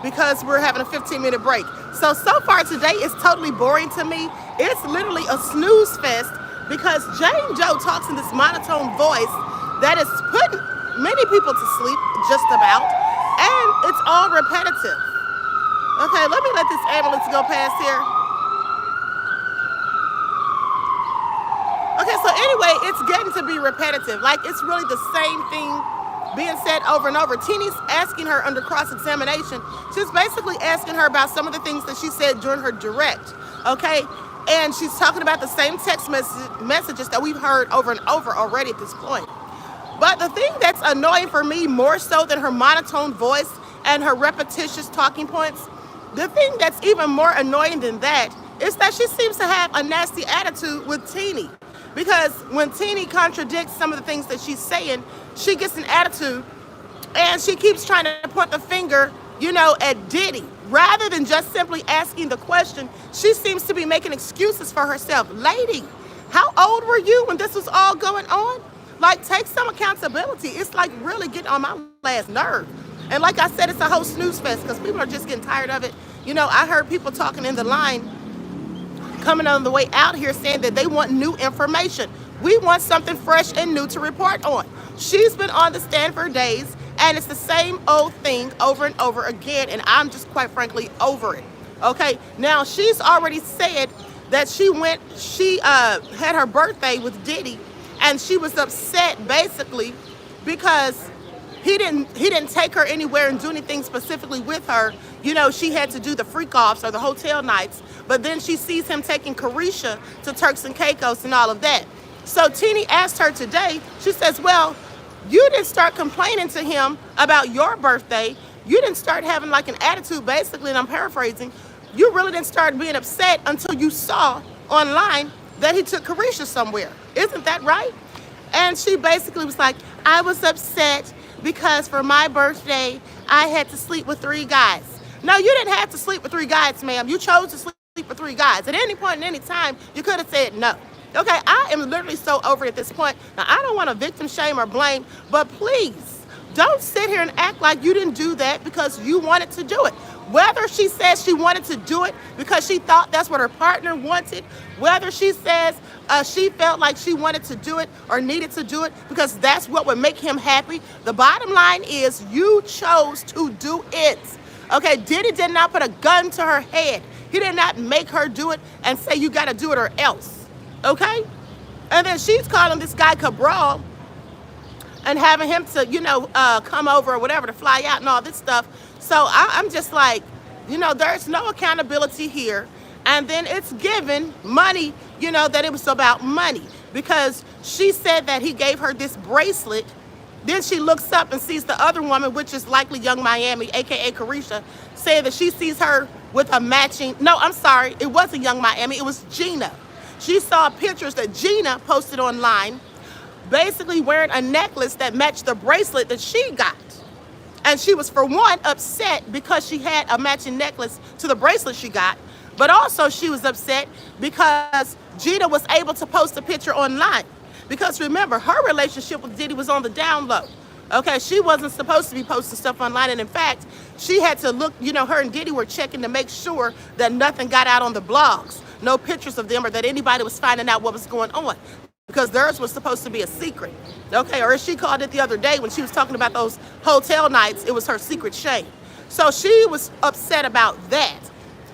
because we're having a 15-minute break. So far today is totally boring to me. It's literally a snooze fest because Jane Joe talks in this monotone voice that is putting many people to sleep, just about, and it's all repetitive. Okay, let me let this ambulance go past here. Okay, so anyway, it's getting to be repetitive. Like, it's really the same thing being said over and over. Teeny's asking her under cross-examination. She's basically asking her about some of the things that she said during her direct, okay? And she's talking about the same text messages that we've heard over and over already at this point. But the thing that's annoying for me more so than her monotone voice and her repetitious talking points, the thing that's even more annoying than that is that she seems to have a nasty attitude with Teeny. Because when Teeny contradicts some of the things that she's saying, she gets an attitude and she keeps trying to point the finger, at Diddy. Rather than just simply asking the question, she seems to be making excuses for herself. Lady, how old were you when this was all going on? Like, take some accountability. It's like really getting on my last nerve. And like I said, it's a whole snooze fest because people are just getting tired of it. I heard people talking in the line coming on the way out here saying that they want new information. We want something fresh and new to report on. She's been on the stand for days, and it's the same old thing over and over again, and I'm just quite frankly over it. Okay, now she's already said that she had her birthday with Diddy, and she was upset basically because he didn't take her anywhere and do anything specifically with her. She had to do the freak offs or the hotel nights, but then she sees him taking Carisha to Turks and Caicos and all of that. So Teeny asked her today, she says, well, you didn't start complaining to him about your birthday. You didn't start having like an attitude, basically, and I'm paraphrasing. You really didn't start being upset until you saw online that he took Carisha somewhere. Isn't that right? And she basically was like, I was upset because for my birthday, I had to sleep with 3 guys. No, you didn't have to sleep with 3 guys, ma'am. You chose to sleep with 3 guys. At any point in any time, you could have said no. Okay, I am literally so over it at this point. Now, I don't want to victim shame or blame, but please don't sit here and act like you didn't do that because you wanted to do it. Whether she says she wanted to do it because she thought that's what her partner wanted, whether she says she felt like she wanted to do it or needed to do it because that's what would make him happy, the bottom line is you chose to do it. Okay, Diddy did not put a gun to her head. He did not make her do it and say you got to do it or else. Okay? And then she's calling this guy Cabral and having him to, come over or whatever to fly out and all this stuff. So I'm just like, there's no accountability here. And then it's given money, that it was about money. Because she said that he gave her this bracelet. Then she looks up and sees the other woman, which is likely Young Miami, a.k.a. Carisha, saying that she sees her with a matching, no, I'm sorry, it wasn't Young Miami, it was Gina. She saw pictures that Gina posted online, basically wearing a necklace that matched the bracelet that she got. And she was, for one, upset because she had a matching necklace to the bracelet she got, but also she was upset because Gina was able to post a picture online. Because remember, her relationship with Diddy was on the down low. Okay, she wasn't supposed to be posting stuff online, and in fact, she had to look, her and Diddy were checking to make sure that nothing got out on the blogs. No pictures of them or that anybody was finding out what was going on. Because theirs was supposed to be a secret. Okay, or as she called it the other day when she was talking about those hotel nights, it was her secret shame. So she was upset about that.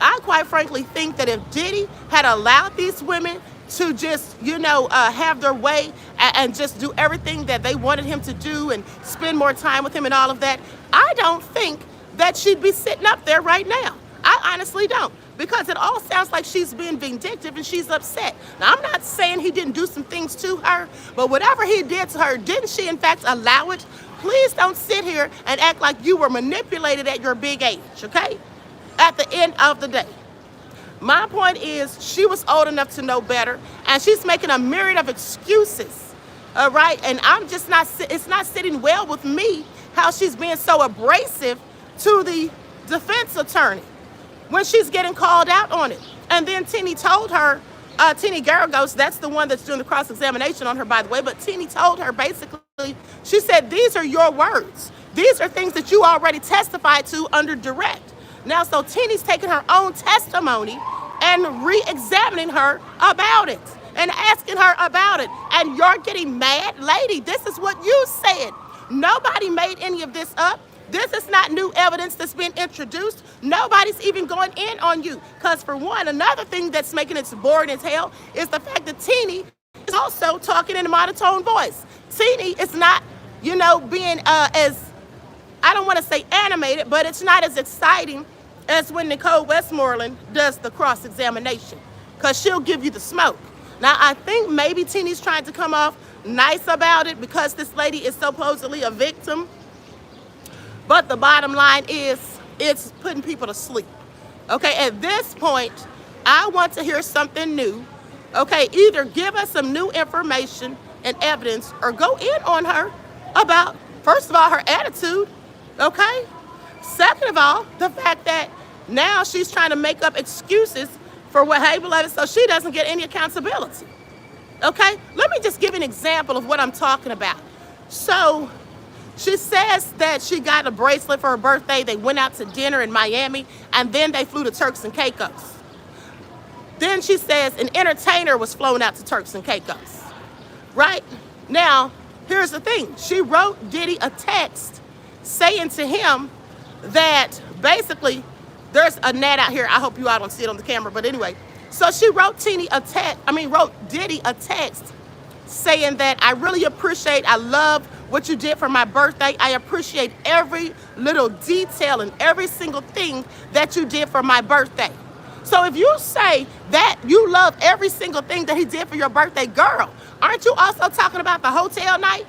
I quite frankly think that if Diddy had allowed these women to just, have their way and just do everything that they wanted him to do and spend more time with him and all of that, I don't think that she'd be sitting up there right now. I honestly don't. Because it all sounds like she's being vindictive and she's upset. Now, I'm not saying he didn't do some things to her, but whatever he did to her, didn't she in fact allow it? Please don't sit here and act like you were manipulated at your big age, okay? At the end of the day. My point is, she was old enough to know better, and she's making a myriad of excuses, all right? And it's not sitting well with me how she's being so abrasive to the defense attorney when she's getting called out on it. And then Teeny told her, Teeny Garagos, that's the one that's doing the cross-examination on her, by the way, but Teeny told her basically, she said, these are your words. These are things that you already testified to under direct. Now, so Tini's taking her own testimony and re-examining her about it and asking her about it. And you're getting mad? Lady, this is what you said. Nobody made any of this up. This is not new evidence that's been introduced. Nobody's even going in on you. Because for one, another thing that's making it boring as hell is the fact that Tini is also talking in a monotone voice. Tini is not, being as, I don't want to say animated, but it's not as exciting as when Nicole Westmoreland does the cross-examination, because she'll give you the smoke. Now, I think maybe Tini's trying to come off nice about it because this lady is supposedly a victim. But the bottom line is, it's putting people to sleep. Okay, at this point, I want to hear something new. Okay, either give us some new information and evidence or go in on her about, first of all, her attitude. Okay? Second of all, the fact that now she's trying to make up excuses for what, hey, beloved, so she doesn't get any accountability. Okay? Let me just give an example of what I'm talking about. So she says that she got a bracelet for her birthday. They went out to dinner in Miami, and then they flew to Turks and Caicos. Then she says an entertainer was flown out to Turks and Caicos. Right? Now, here's the thing. She wrote Diddy a text saying to him that basically, there's a net out here. I hope you all don't see it on the camera, but anyway. So she wrote Diddy a text saying that I really I love what you did for my birthday. I appreciate every little detail and every single thing that you did for my birthday. So if you say that you love every single thing that he did for your birthday, girl, aren't you also talking about the hotel night?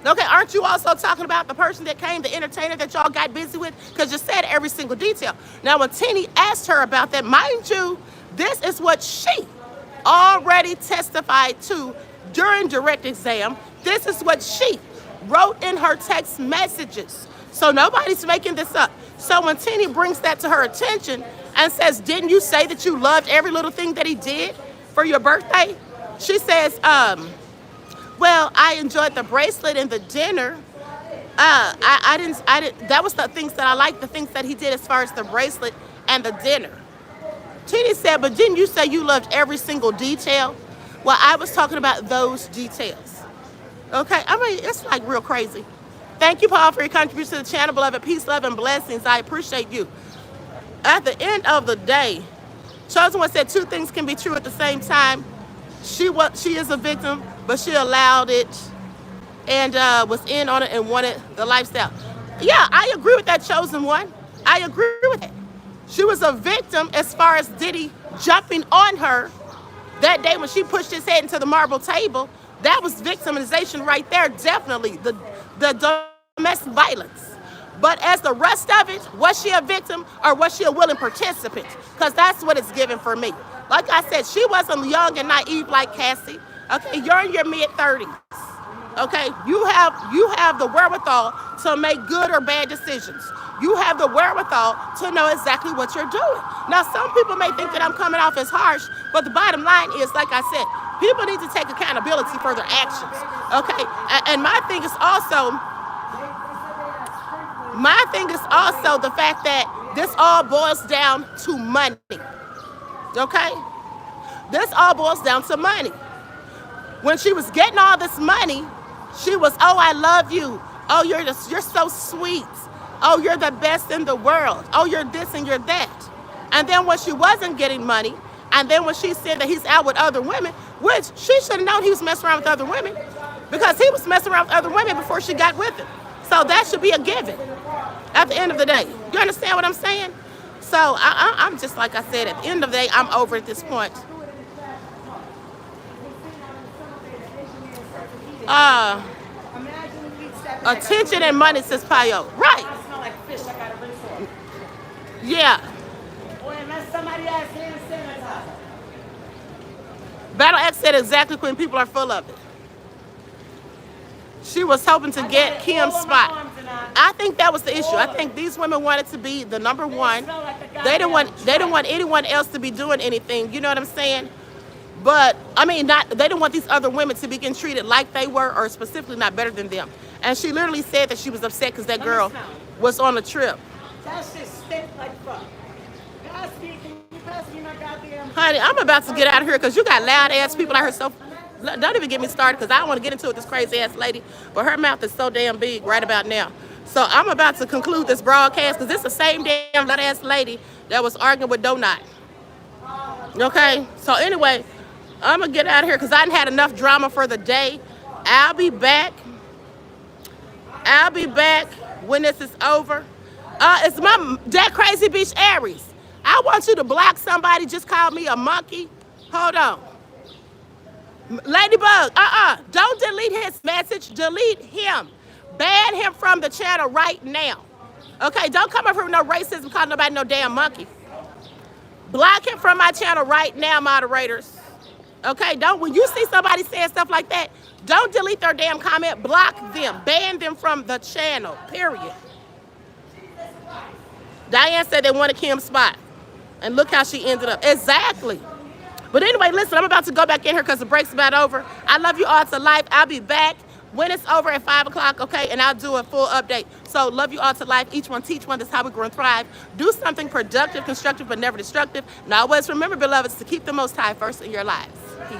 Okay, aren't you also talking about the person that came, the entertainer that y'all got busy with? Because you said every single detail. Now, when Tini asked her about that, mind you, this is what she already testified to during direct exam. This is what she wrote in her text messages. So nobody's making this up. So when Tini brings that to her attention and says, didn't you say that you loved every little thing that he did for your birthday? She says, well, I enjoyed the bracelet and the dinner. I didn't, that was the things that I liked, the things that he did as far as the bracelet and the dinner. Tini said, but didn't you say you loved every single detail? Well, I was talking about those details. Okay, I mean, it's like real crazy. Thank you, Paul, for your contribution to the channel, beloved. Peace, love, and blessings. I appreciate you. At the end of the day, Chosen One said two things can be true at the same time. She is a victim, but she allowed it and was in on it and wanted the lifestyle. Yeah, I agree with that, Chosen One. I agree with it. She was a victim as far as Diddy jumping on her that day when she pushed his head into the marble table. That was victimization right there, definitely, the domestic violence. But as the rest of it, was she a victim or was she a willing participant? Because that's what it's given for me. Like I said, she wasn't young and naive like Cassie. Okay, you're in your mid-30s. Okay, you have the wherewithal to make good or bad decisions. You have the wherewithal to know exactly what you're doing. Now, some people may think that I'm coming off as harsh, but the bottom line is, like I said, people need to take accountability for their actions. Okay, and my thing is also the fact that this all boils down to money. Okay, this all boils down to money. When she was getting all this money, she was, oh, I love you. Oh, you're so sweet. Oh, you're the best in the world. Oh, you're this and you're that. And then when she wasn't getting money, and then when she said that he's out with other women, which she should have known he was messing around with other women, because he was messing around with other women before she got with him. So that should be a given at the end of the day. You understand what I'm saying? So I'm just, like I said, at the end of the day, I'm over at this point. Attention and money, says Payo. Right. Yeah. Battle X said exactly when people are full of it. She was hoping to get Kim's spot. I think that was the issue. I think these women wanted to be the number one. They didn't want anyone else to be doing anything. You know what I'm saying? But I mean, they didn't want these other women to be getting treated like they were, or specifically not better than them. And she literally said that she was upset because that girl was on a trip. That shit stink like fuck. Pass me, can you pass me my goddamn... Honey, I'm about to get out of here because you got loud ass people out here. So don't even get me started because I don't want to get into it with this crazy ass lady. But her mouth is so damn big right about now. So I'm about to conclude this broadcast because it's the same damn loud ass lady that was arguing with Donut. Okay? So anyway, I'm going to get out of here because I done had enough drama for the day. I'll be back. I'll be back when this is over. It's that crazy bitch Aries. I want you to block somebody just called me a monkey. Hold on. Ladybug, don't delete his message. Delete him. Ban him from the channel right now. Okay, don't come up here with no racism, call nobody no damn monkey. Block him from my channel right now, moderators. Okay, when you see somebody saying stuff like that, don't delete their damn comment. Block them. Ban them from the channel, period. Diane said they wanted Kim's spot. And look how she ended up. Exactly. But anyway, listen, I'm about to go back in here because the break's about over. I love you all to life. I'll be back when it's over at 5 o'clock, okay? And I'll do a full update. So love you all to life. Each one teach one. That's how we grow and thrive. Do something productive, constructive, but never destructive. And always remember, beloveds, to keep the Most High first in your lives. Peace.